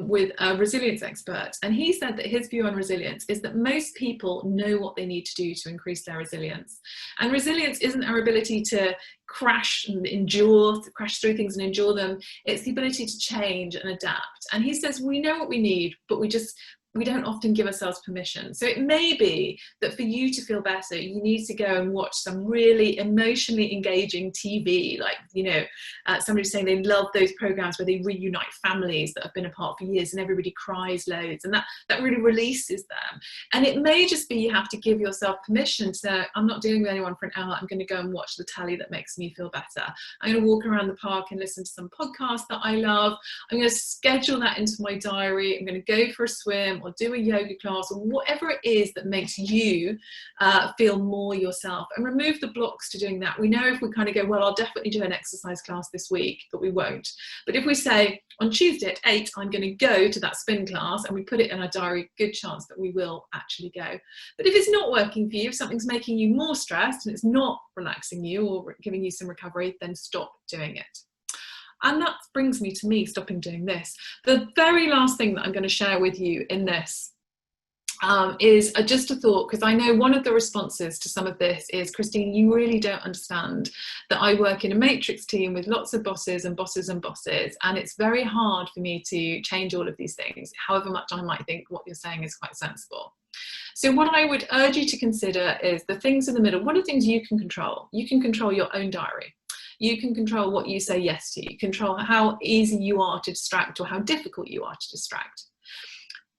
with a resilience expert, and he said that his view on resilience is that most people know what they need to do to increase their resilience. And resilience isn't our ability to crash through things and endure them. It's the ability to change and adapt. And he says we know what we need, but we just we don't often give ourselves permission. So it may be that for you to feel better, you need to go and watch some really emotionally engaging TV, like, you know, somebody was saying they love those programs where they reunite families that have been apart for years and everybody cries loads, and that really releases them. And it may just be you have to give yourself permission to, I'm not dealing with anyone for an hour, I'm going to go and watch the telly that makes me feel better. I'm going to walk around the park and listen to some podcast that I love. I'm going to schedule that into my diary. I'm going to go for a swim or do a yoga class, or whatever it is that makes you feel more yourself, and remove the blocks to doing that. We know if we kind of go, well, I'll definitely do an exercise class this week, but we won't. But if we say on Tuesday at 8, I'm going to go to that spin class, and we put it in our diary, good chance that we will actually go. But if it's not working for you, if something's making you more stressed and it's not relaxing you or giving you some recovery, then stop doing it. And that brings me to me stopping doing this. The very last thing that I'm going to share with you in this is just a thought, because I know one of the responses to some of this is, Christine, you really don't understand that I work in a matrix team with lots of bosses and bosses and bosses, and it's very hard for me to change all of these things, however much I might think what you're saying is quite sensible. So what I would urge you to consider is the things in the middle. What are things you can control? You can control your own diary. You can control what you say yes to. You control how easy you are to distract or how difficult you are to distract.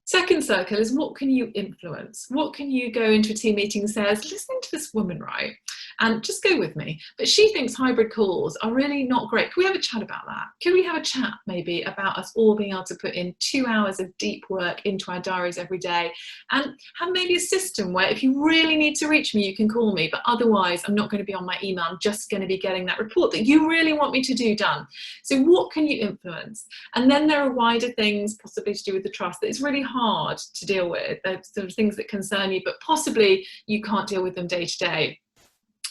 Second circle is, what can you influence? What can you go into a team meeting and say, listening to this woman, right? And just go with me, but she thinks hybrid calls are really not great. Can we have a chat about that? Can we have a chat maybe about us all being able to put in 2 hours of deep work into our diaries every day, and have maybe a system where if you really need to reach me, you can call me, but otherwise I'm not going to be on my email. I'm just going to be getting that report that you really want me to do done. So what can you influence? And then there are wider things possibly to do with the trust that is really hard to deal with. There's sort of things that concern you, but possibly you can't deal with them day to day.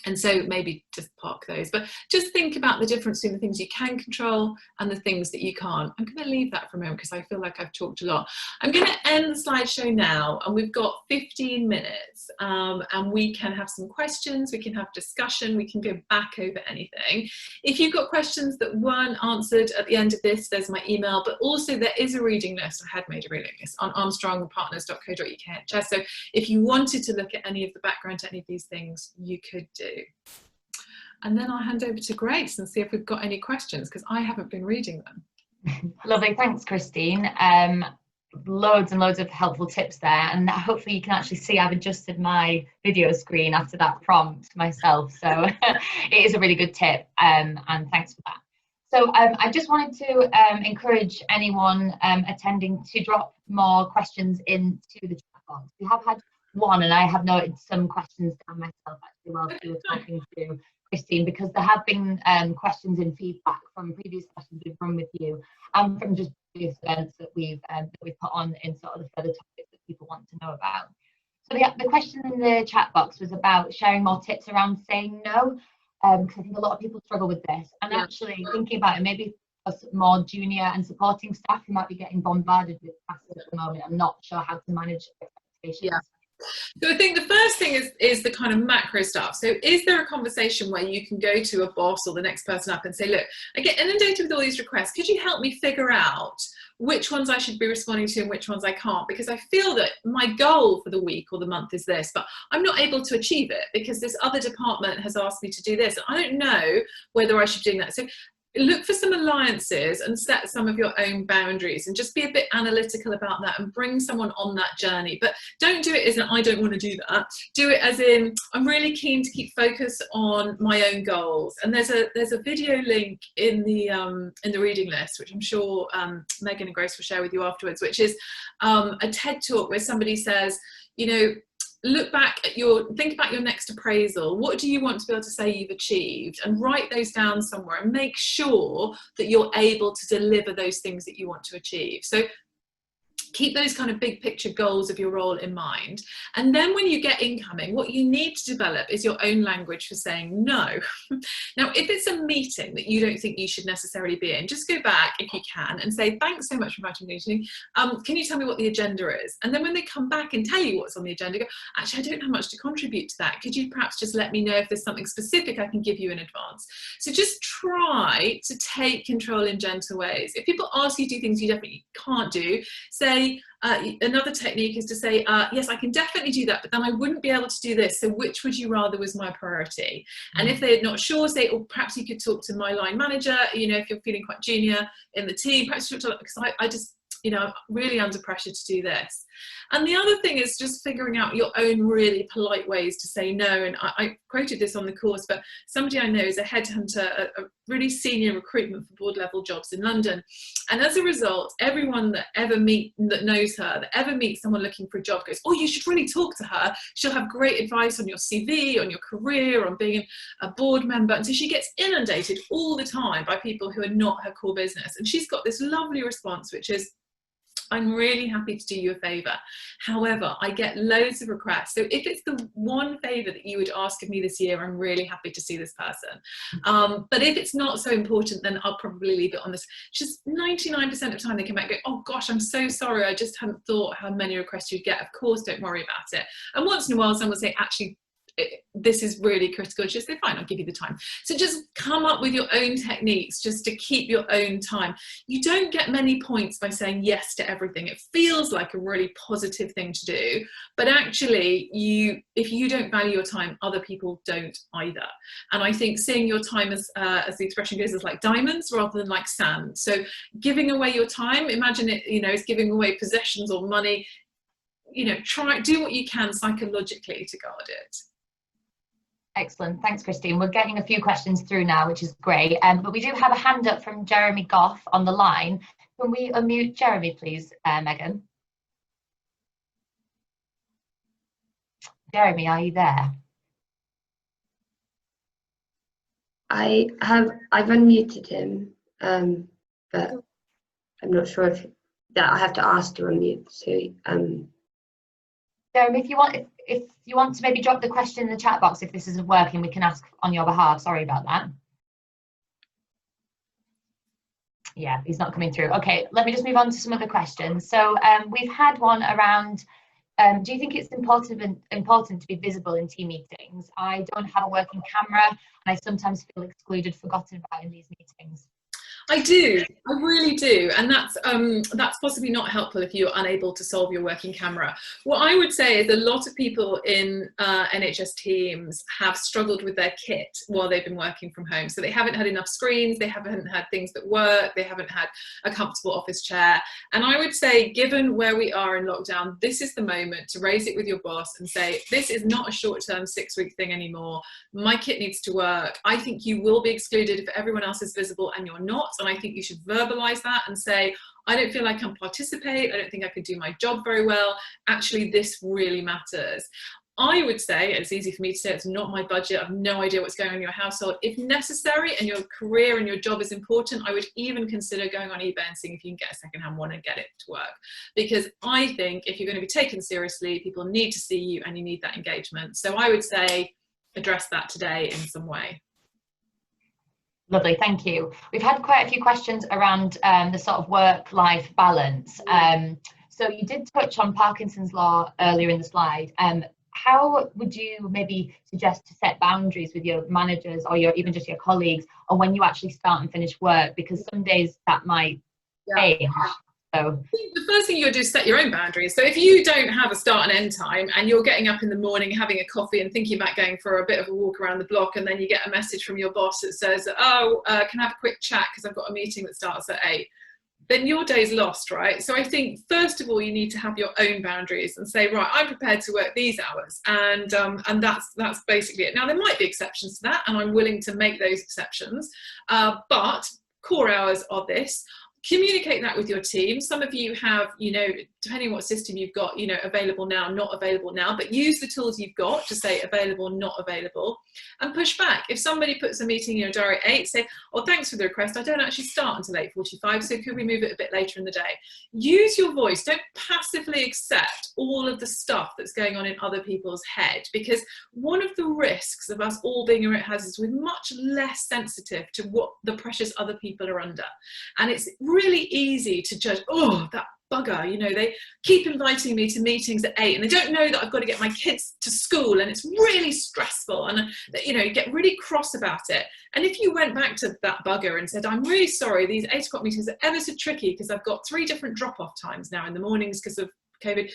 And so maybe just park those, but just think about the difference between the things you can control and the things that you can't. I'm going to leave that for a moment because I feel like I've talked a lot. I'm going to end the slideshow now, and we've got 15 minutes and we can have some questions, we can have discussion, we can go back over anything. If you've got questions that weren't answered at the end of this, there's my email, but also there is a reading list. I had made a reading list on armstrongpartners.co.uk. So if you wanted to look at any of the background to any of these things, you could do. And then I'll hand over to Grace and see if we've got any questions, because I haven't been reading them. Lovely, thanks Christine. Loads and loads of helpful tips there, and hopefully you can actually see I've adjusted my video screen after that prompt myself, so it is a really good tip, and thanks for that. So I just wanted to encourage anyone attending to drop more questions into the chat box. We have had one, and I have noted some questions down myself actually while we were talking to Christine, because there have been questions and feedback from previous sessions we've run with you, and from just previous events that we've put on in sort of the further topics that people want to know about. So the question in the chat box was about sharing more tips around saying no, because I think a lot of people struggle with this, and actually thinking about it, maybe us more junior and supporting staff who might be getting bombarded with tasks at the moment and not sure how to manage expectations. Yeah. So I think the first thing is the kind of macro stuff. So is there a conversation where you can go to a boss or the next person up and say, look, I get inundated with all these requests. Could you help me figure out which ones I should be responding to and which ones I can't? Because I feel that my goal for the week or the month is this, but I'm not able to achieve it because this other department has asked me to do this. I don't know whether I should be doing that. So look for some alliances and set some of your own boundaries, and just be a bit analytical about that and bring someone on that journey. But don't do it as an I don't want to do that. Do it as in I'm really keen to keep focus on my own goals. And there's a video link in the reading list, which I'm sure Megan and Grace will share with you afterwards, which is a TED talk where somebody says, you know, think about your next appraisal. What do you want to be able to say you've achieved? And write those down somewhere and make sure that you're able to deliver those things that you want to achieve. So keep those kind of big picture goals of your role in mind. And then when you get incoming, what you need to develop is your own language for saying no. Now, if it's a meeting that you don't think you should necessarily be in, just go back if you can and say, thanks so much for inviting me to the meeting. Can you tell me what the agenda is? And then when they come back and tell you what's on the agenda, go, actually, I don't have much to contribute to that. Could you perhaps just let me know if there's something specific I can give you in advance? So just try to take control in gentle ways. If people ask you to do things you definitely can't do, say, say, another technique is to say, yes, I can definitely do that, but then I wouldn't be able to do this. So which would you rather was my priority? And if they're not sure, say, or perhaps you could talk to my line manager, you know, if you're feeling quite junior in the team, perhaps you talk to, because I just, you know, I'm really under pressure to do this. And the other thing is just figuring out your own really polite ways to say no. And I quoted this on the course, but somebody I know is a headhunter, a really senior recruitment for board level jobs in London. And as a result, everyone that knows her, that ever meets someone looking for a job goes, oh, you should really talk to her. She'll have great advice on your CV, on your career, on being a board member. And so she gets inundated all the time by people who are not her core business. And she's got this lovely response, which is, I'm really happy to do you a favour. However, I get loads of requests. So if it's the one favour that you would ask of me this year, I'm really happy to see this person. But if it's not so important, then I'll probably leave it on this. Just 99% of the time they come back and go, oh gosh, I'm so sorry. I just hadn't thought how many requests you'd get. Of course, don't worry about it. And once in a while, someone will say, actually, this is really critical. Just say, fine, I'll give you the time. So just come up with your own techniques just to keep your own time. You don't get many points by saying yes to everything. It feels like a really positive thing to do, but actually if you don't value your time, other people don't either. And I think seeing your time as the expression goes, as like diamonds rather than like sand. So giving away your time, imagine it, you know, as giving away possessions or money. You know, do what you can psychologically to guard it. Excellent. Thanks, Christine. We're getting a few questions through now, which is great. But we do have a hand up from Jeremy Goff on the line. Can we unmute Jeremy, please, Megan? Jeremy, are you there? I've unmuted him, but I'm not sure if that I have to ask to unmute. So, Jeremy, if you want to maybe drop the question in the chat box if this isn't working, we can ask on your behalf. Sorry about that. Yeah, he's not coming through. Okay, let me just move on to some other questions. So we've had one around, do you think it's important to be visible in team meetings? I don't have a working camera and I sometimes feel excluded, forgotten about in these meetings. I do, I really do, and that's possibly not helpful if you're unable to solve your working camera. What I would say is a lot of people in NHS teams have struggled with their kit while they've been working from home. So they haven't had enough screens, they haven't had things that work, they haven't had a comfortable office chair. And I would say, given where we are in lockdown, this is the moment to raise it with your boss and say, this is not a short-term 6-week thing anymore. My kit needs to work. I think you will be excluded if everyone else is visible and you're not. And I think you should verbalize that and say, I don't feel like I can participate. I don't think I could do my job very well. Actually, this really matters. I would say, it's easy for me to say, it's not my budget. I have no idea what's going on in your household. If necessary and your career and your job is important, I would even consider going on eBay and seeing if you can get a secondhand one and get it to work. Because I think if you're going to be taken seriously, people need to see you and you need that engagement. So I would say, address that today in some way. Lovely, thank you. We've had quite a few questions around the sort of work-life balance. So you did touch on Parkinson's law earlier in the slide. How would you maybe suggest to set boundaries with your managers or even just your colleagues on when you actually start and finish work? Because some days that might change. So the first thing you would do is set your own boundaries. So if you don't have a start and end time and you're getting up in the morning, having a coffee and thinking about going for a bit of a walk around the block, and then you get a message from your boss that says, oh, can I have a quick chat because I've got a meeting that starts at 8, then your day's lost, right? So I think, first of all, you need to have your own boundaries and say, right, I'm prepared to work these hours. And that's basically it. Now, there might be exceptions to that, and I'm willing to make those exceptions. But core hours are this. Communicate that with your team. Some of you have, you know, depending on what system you've got, you know, available now, not available now, but use the tools you've got to say available, not available, and push back. If somebody puts a meeting in your diary at 8, say, oh, thanks for the request. I don't actually start until 8:45, so could we move it a bit later in the day? Use your voice. Don't passively accept all of the stuff that's going on in other people's head, because one of the risks of us all being remote hazards, we're much less sensitive to what the pressures other people are under. And it's really easy to judge, oh, that bugger, you know, they keep inviting me to meetings at 8 and they don't know that I've got to get my kids to school and it's really stressful, and you know, you get really cross about it. And if you went back to that bugger and said, I'm really sorry, these 8 o'clock meetings are ever so tricky because I've got 3 different drop-off times now in the mornings because of COVID,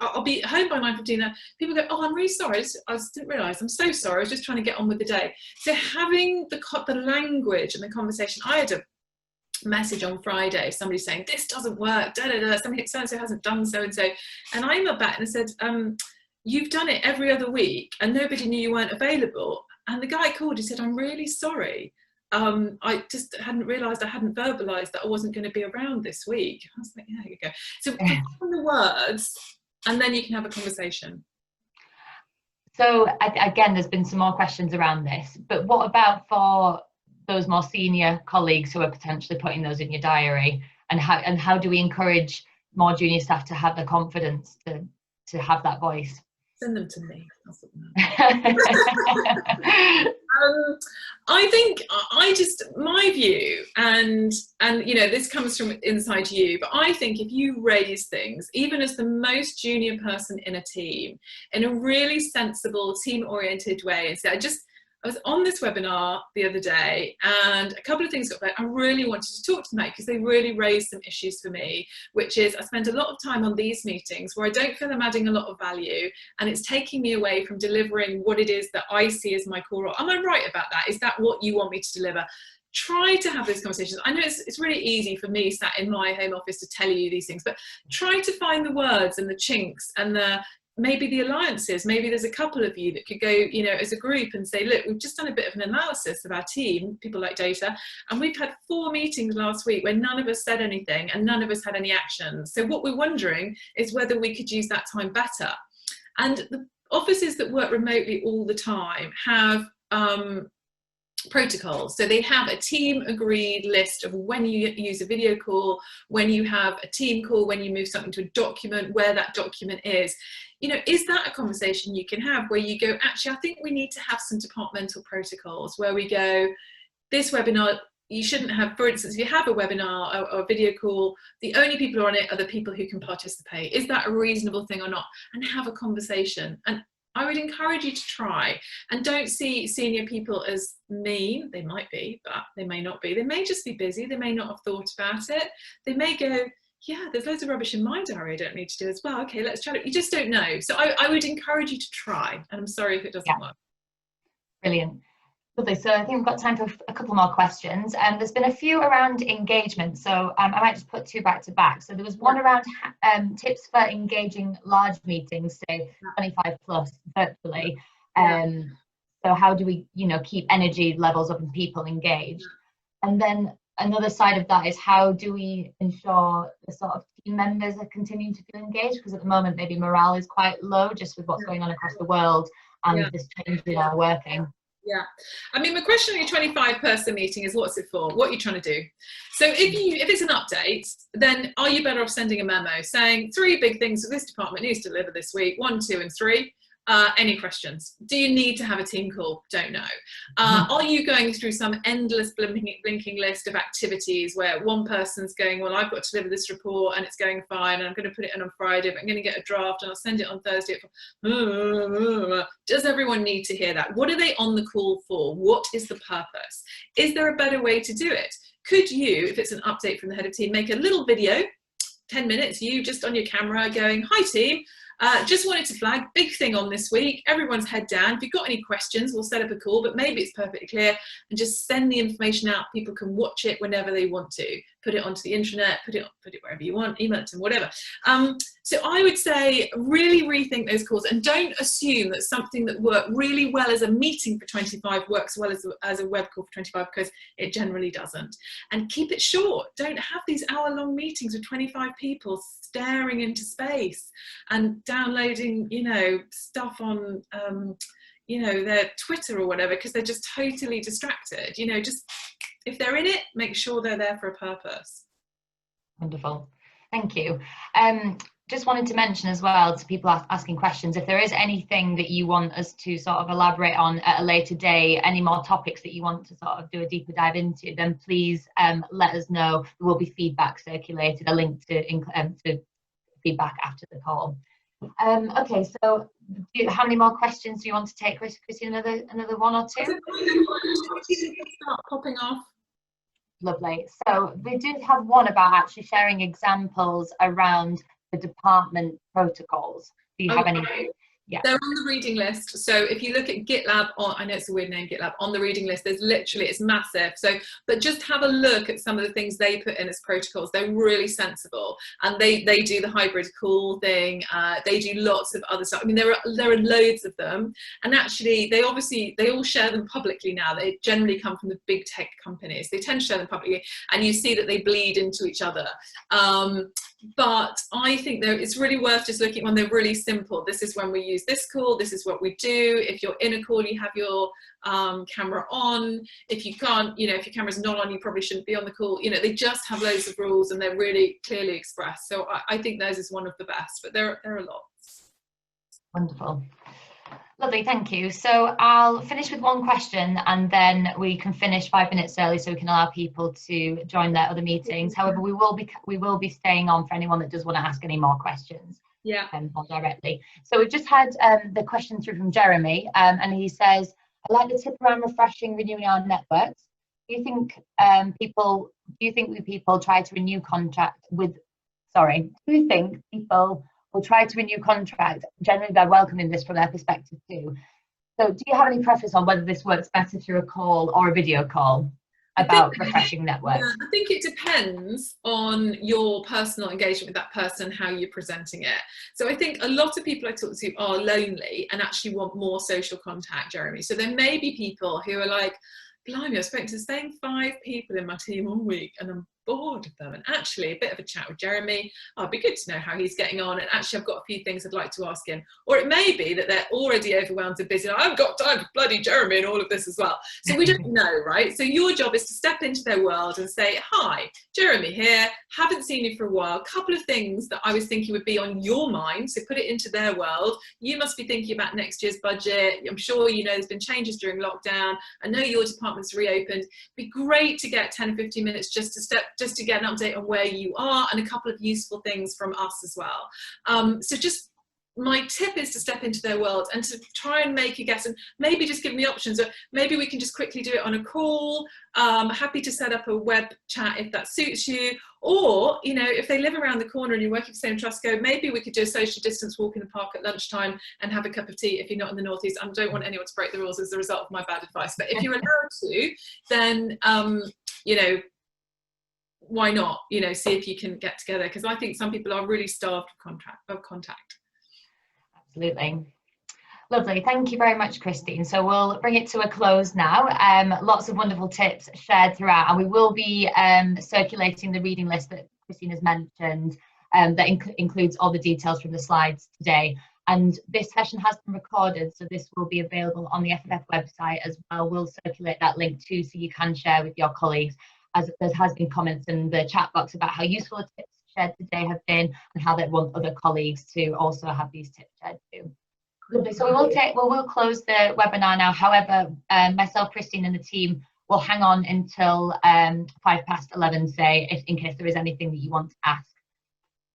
I'll be home by 9:15. People go, oh, I'm really sorry, I just didn't realise, I'm so sorry, I was just trying to get on with the day. So having the language and the conversation. I had a message on Friday, somebody saying, this doesn't work, somebody so-and-so hasn't done so-and-so. And I emailed back and I said, you've done it every other week and nobody knew you weren't available. And the guy called, he said, I'm really sorry. I just hadn't realised, I hadn't verbalised that I wasn't going to be around this week. I was like, yeah, there you go. So find the words and then you can have a conversation. So again, there's been some more questions around this, but what about for those more senior colleagues who are potentially putting those in your diary, and how do we encourage more junior staff to have the confidence to have that voice? Send them to me. I think my view, and you know, this comes from inside you, but I think if you raise things, even as the most junior person in a team, in a really sensible, team-oriented way, and say, I was on this webinar the other day and a couple of things got back. I really wanted to talk to them because they really raised some issues for me, which is I spend a lot of time on these meetings where I don't feel I'm adding a lot of value and it's taking me away from delivering what it is that I see as my core role. Am I right about that? Is that what you want me to deliver? Try to have those conversations. I know it's really easy for me sat in my home office to tell you these things, but try to find the words and the chinks and maybe the alliances. Maybe there's a couple of you that could go, you know, as a group and say, look, we've just done a bit of an analysis of our team, people like data, and we've had 4 meetings last week where none of us said anything and none of us had any action. So what we're wondering is whether we could use that time better. And the offices that work remotely all the time have protocols. So they have a team agreed list of when you use a video call, when you have a team call, when you move something to a document, where that document is. You know, is that a conversation you can have where you go, actually, I think we need to have some departmental protocols where we go, this webinar, you shouldn't have, for instance, if you have a webinar or a video call, the only people who are on it are the people who can participate. Is that a reasonable thing or not? And have a conversation. And I would encourage you to try, and don't see senior people as mean. They might be, but they may not be. They may just be busy. They may not have thought about it. They may go, yeah, there's loads of rubbish in my diary I don't need to do as well. Okay, let's chat it. You just don't know. So I would encourage you to try, and I'm sorry if it doesn't work. Brilliant. Lovely. So I think we've got time for a couple more questions. There's been a few around engagement, so I might just put 2 back to back. So there was one around tips for engaging large meetings, say 25 plus virtually. So how do we, you know, keep energy levels up and people engaged? And then another side of that is how do we ensure the sort of team members are continuing to feel engaged? Because at the moment maybe morale is quite low just with what's going on across the world and this change in our working. Yeah, I mean, the question on your 25 person meeting is what's it for? What are you trying to do? So if it's an update, then are you better off sending a memo saying 3 big things that this department needs to deliver this week, 1, 2, and 3. Any questions? Do you need to have a team call? Don't know. Are you going through some endless blinking list of activities where one person's going, well, I've got to deliver this report and it's going fine and I'm going to put it in on Friday, but I'm going to get a draft and I'll send it on Thursday. Does everyone need to hear that? What are they on the call for? What is the purpose? Is there a better way to do it? Could you, if it's an update from the head of team, make a little video, 10 minutes, you just on your camera going, hi team, just wanted to flag, big thing on this week, everyone's head down. If you've got any questions, we'll set up a call, but maybe it's perfectly clear, and just send the information out. People can watch it whenever they want to. Put it onto the intranet, put it wherever you want, email it to them, whatever. So I would say really rethink those calls, and don't assume that something that worked really well as a meeting for 25 works well as a web call for 25, because it generally doesn't. And keep it short. Don't have these hour-long meetings with 25 people staring into space and downloading, you know, stuff on, you know, their Twitter or whatever, because they're just totally distracted. You know, just if they're in it, make sure they're there for a purpose. Wonderful. Thank you. just wanted to mention as well to people asking questions, if there is anything that you want us to sort of elaborate on at a later day, any more topics that you want to sort of do a deeper dive into, then please let us know. There will be feedback circulated, a link to feedback after the call. Okay, so how many more questions do you want to take, Christine? Another one or two? Start popping off. Lovely. So we did have one about actually sharing examples around the department protocols. Do you have any? Yeah. They're on the reading list. So if you look at GitLab, I know it's a weird name, GitLab, on the reading list, there's literally, it's massive. So, but just have a look at some of the things they put in as protocols. They're really sensible. And they do the hybrid call thing. They do lots of other stuff. I mean, there are loads of them. And actually, they all share them publicly now. They generally come from the big tech companies. They tend to share them publicly. And you see that they bleed into each other. But I think it's really worth just looking when they're really simple. This is when we use this call, this is what we do. If you're in a call, you have your camera on. If you can't, if your camera's not on, you probably shouldn't be on the call. They just have loads of rules and they're really clearly expressed. So I think theirs is one of the best, but there are lots. Wonderful. Lovely, thank you. So I'll finish with one question and then we can finish 5 minutes early so we can allow people to join their other meetings. However, we will be staying on for anyone that does want to ask any more questions. Yeah. More directly. So we've just had the question through from Jeremy, and he says, I like the tip around refreshing, renewing our networks. Do you think people try to renew contract with, do you think people will try to renew contract? Generally, they're welcoming this from their perspective too. So do you have any preference on whether this works better through a call or a video call about refreshing networks? Yeah, I think it depends on your personal engagement with that person, how you're presenting it. So I think a lot of people I talk to are lonely and actually want more social contact, Jeremy. So there may be people who are like, blimey, I've spoken to the same 5 people in my team one week and I'm bored of them, and actually a bit of a chat with Jeremy, it'd be good to know how he's getting on, and actually I've got a few things I'd like to ask him. Or it may be that they're already overwhelmed and busy, I haven't got time for bloody Jeremy and all of this as well. So we don't know, right? So your job is to step into their world and say, hi, Jeremy here, haven't seen you for a while, couple of things that I was thinking would be on your mind, so put it into their world. You must be thinking about next year's budget. I'm sure there's been changes during lockdown. I know your department's reopened. It'd be great to get 10 or 15 minutes just to get an update on where you are and a couple of useful things from us as well. So just my tip is to step into their world and to try and make a guess, and maybe just give them the options. Or maybe we can just quickly do it on a call. Happy to set up a web chat if that suits you. Or, if they live around the corner and you're working for Same Trustco, maybe we could do a social distance walk in the park at lunchtime and have a cup of tea if you're not in the Northeast. I don't want anyone to break the rules as a result of my bad advice. But if you're allowed to, then, why not, see if you can get together, because I think some people are really starved of contact. Absolutely. Lovely. Thank you very much, Christine. So we'll bring it to a close now. Lots of wonderful tips shared throughout, and we will be circulating the reading list that Christine has mentioned, that includes all the details from the slides today. And this session has been recorded, so this will be available on the FFF website as well. We'll circulate that link too, so you can share with your colleagues, as there has been comments in the chat box about how useful the tips shared today have been and how they want other colleagues to also have these tips shared too. Lovely. So we'll close the webinar now. However, myself, Christine, and the team will hang on until 11:05, say, in case there is anything that you want to ask.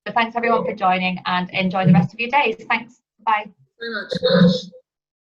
So thanks everyone for joining, and enjoy the rest of your days. Thanks. Bye. Very much.